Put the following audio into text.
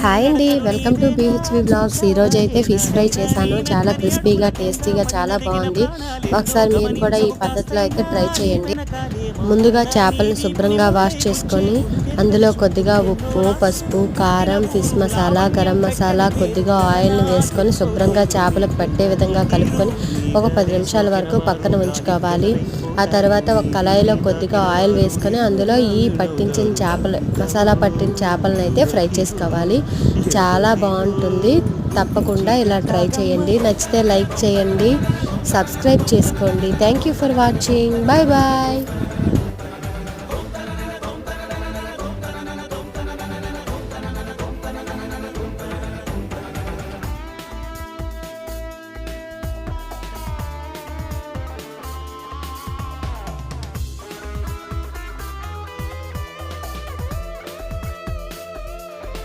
Hi అండి, welcome to బీహెచ్వి blogs. ఈరోజు అయితే ఫిష్ ఫ్రై చేశాను. చాలా క్రిస్పీగా టేస్టీగా చాలా బాగుంది. ఒకసారి మీరు కూడా ఈ పద్ధతిలో అయితే ట్రై చేయండి. ముందుగా చేపలను శుభ్రంగా వాష్ చేసుకొని అందులో కొద్దిగా ఉప్పు, పసుపు, కారం, ఫిష్ మసాలా, గరం మసాలా, కొద్దిగా ఆయిల్ని వేసుకొని శుభ్రంగా చేపలకు పట్టే విధంగా కలుపుకొని ఒక 10 నిమిషాల వరకు పక్కన ఉంచుకోవాలి. ఆ తర్వాత ఒక కళాయిలో కొద్దిగా ఆయిల్ వేసుకొని అందులో ఈ పట్టించిన చేపలు, మసాలా పట్టిన చేపలను అయితే ఫ్రై చేసుకోవాలి. చాలా బాగుంటుంది. తప్పకుండా ఇలా ట్రై చేయండి. నచ్చితే లైక్ చేయండి, సబ్స్క్రైబ్ చేసుకోండి. Thank you for watching. Bye bye.